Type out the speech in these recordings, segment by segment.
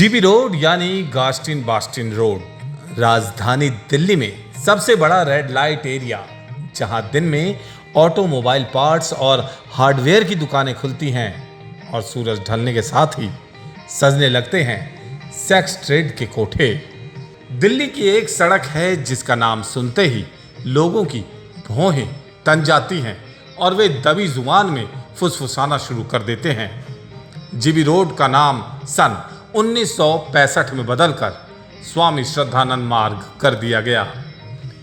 GB road यानी गास्टिन बास्टिन road राजधानी दिल्ली में सबसे बड़ा रेड लाइट एरिया, जहां दिन में ऑटोमोबाइल पार्ट्स और हार्डवेयर की दुकानें खुलती हैं और सूरज ढलने के साथ ही सजने लगते हैं सेक्स ट्रेड के कोठे। दिल्ली की एक सड़क है जिसका नाम सुनते ही लोगों की भौहें तन जाती हैं और वे दबी जुबान में फुसफुसाना शुरू कर देते हैं। जीबी रोड का नाम सन 1965 में बदलकर स्वामी श्रद्धानंद मार्ग कर दिया गया।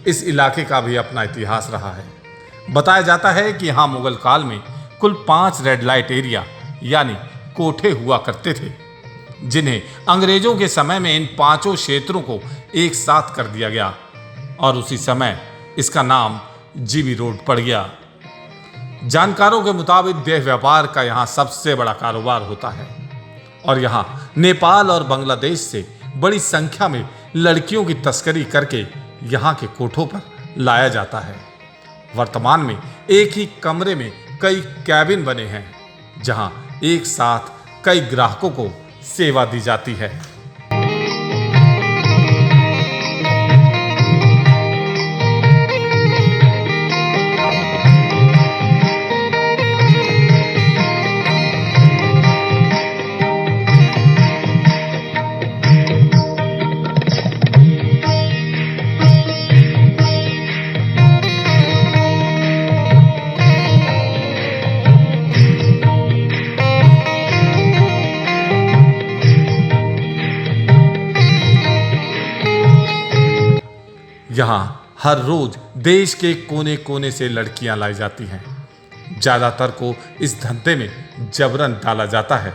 इस इलाके का भी अपना इतिहास रहा है। बताया जाता है कि यहाँ मुगल काल में कुल 5 रेड लाइट एरिया यानी कोठे हुआ करते थे, जिन्हें अंग्रेजों के समय में इन 5 क्षेत्रों को एक साथ कर दिया गया और उसी समय इसका नाम जीबी रोड पड़ गया। जानकारों के मुताबिक देह व्यापार का यहाँ सबसे बड़ा कारोबार होता है और यहाँ नेपाल और बांग्लादेश से बड़ी संख्या में लड़कियों की तस्करी करके यहाँ के कोठों पर लाया जाता है। वर्तमान में एक ही कमरे में कई कैबिन बने हैं, जहाँ एक साथ कई ग्राहकों को सेवा दी जाती है। यहाँ हर रोज देश के कोने कोने से लड़कियां लाई जाती हैं। ज्यादातर को इस धंधे में जबरन डाला जाता है।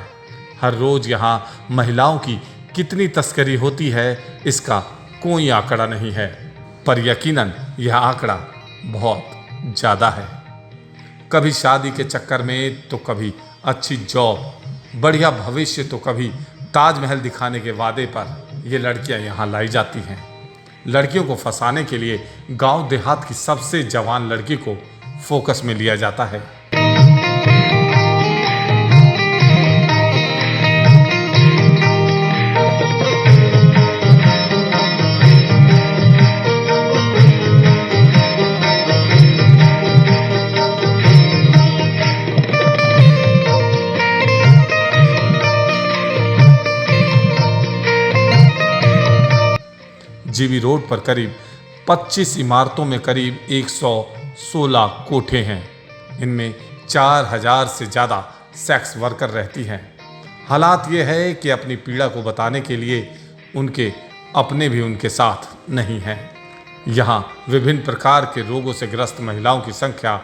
हर रोज यहाँ महिलाओं की कितनी तस्करी होती है इसका कोई आंकड़ा नहीं है, पर यकीनन यह आंकड़ा बहुत ज्यादा है। कभी शादी के चक्कर में तो कभी अच्छी जॉब, बढ़िया भविष्य तो कभी ताजमहल दिखाने के वादे पर ये लड़कियां यहाँ लाई जाती हैं। लड़कियों को फंसाने के लिए गांव देहात की सबसे जवान लड़की को फोकस में लिया जाता है। जीबी रोड पर करीब 25 इमारतों में करीब 116 कोठे हैं। इनमें 4000 से ज़्यादा सेक्स वर्कर रहती हैं। हालात ये है कि अपनी पीड़ा को बताने के लिए उनके अपने भी उनके साथ नहीं हैं। यहाँ विभिन्न प्रकार के रोगों से ग्रस्त महिलाओं की संख्या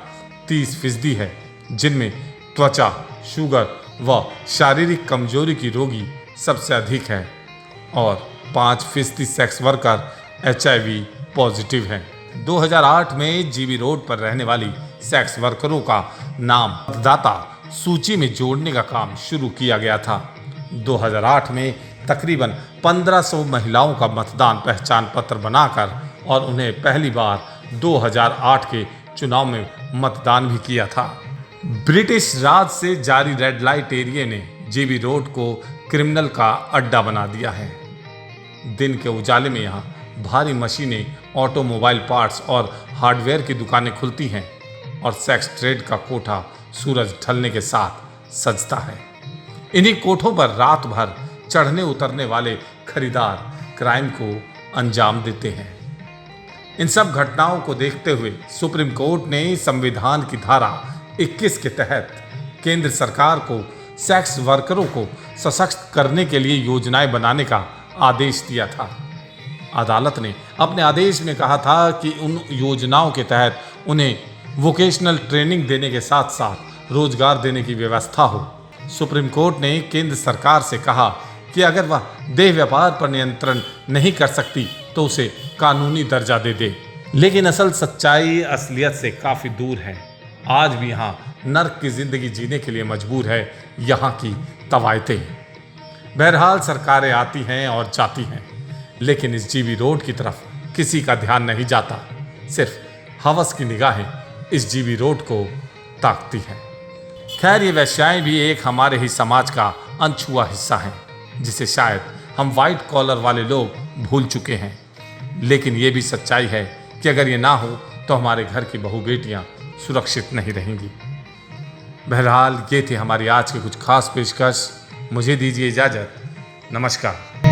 30% है, जिनमें त्वचा, शुगर व शारीरिक कमजोरी की रोगी सबसे अधिक है और 5% सेक्स वर्कर HIV पॉजिटिव हैं। 2008 में जीबी रोड पर रहने वाली सेक्स वर्करों का नाम मतदाता सूची में जोड़ने का काम शुरू किया गया था। 2008 में तकरीबन 1500 महिलाओं का मतदान पहचान पत्र बनाकर और उन्हें पहली बार 2008 के चुनाव में मतदान भी किया था। ब्रिटिश राज से जारी रेड लाइट एरिया ने जीबी रोड को क्रिमिनल का अड्डा बना दिया है। दिन के उजाले में यहाँ भारी मशीनें, ऑटोमोबाइल पार्ट्स और हार्डवेयर की दुकानें खुलती हैं और सेक्स ट्रेड का कोठा सूरज ढलने के साथ सजता है। इन्हीं कोठों पर रात भर चढ़ने उतरने वाले खरीदार क्राइम को अंजाम देते हैं। इन सब घटनाओं को देखते हुए सुप्रीम कोर्ट ने संविधान की धारा 21 के तहत केंद्र सरकार को सेक्स वर्करों को सशक्त करने के लिए योजनाएं बनाने का आदेश दिया था। अदालत ने अपने आदेश में कहा था कि उन योजनाओं के तहत उन्हें वोकेशनल ट्रेनिंग देने के साथ साथ रोजगार देने की व्यवस्था हो। सुप्रीम कोर्ट ने केंद्र सरकार से कहा कि अगर वह देह व्यापार पर नियंत्रण नहीं कर सकती तो उसे कानूनी दर्जा दे दे। लेकिन असल सच्चाई असलियत से काफी दूर है। आज भी यहाँ नर्क की जिंदगी जीने के लिए मजबूर है यहाँ की तवायतें। बहरहाल सरकारें आती हैं और जाती हैं, लेकिन इस जीबी रोड की तरफ किसी का ध्यान नहीं जाता। सिर्फ हवस की निगाहें इस जीबी रोड को ताकती हैं। खैर, ये वेश्याएं भी एक हमारे ही समाज का अनछुआ हिस्सा हैं, जिसे शायद हम वाइट कॉलर वाले लोग भूल चुके हैं। लेकिन ये भी सच्चाई है कि अगर ये ना हो तो हमारे घर की बहू बेटियां सुरक्षित नहीं रहेंगी। बहरहाल ये थे हमारी आज के कुछ खास पेशकश। मुझे दीजिए इजाज़त। नमस्कार।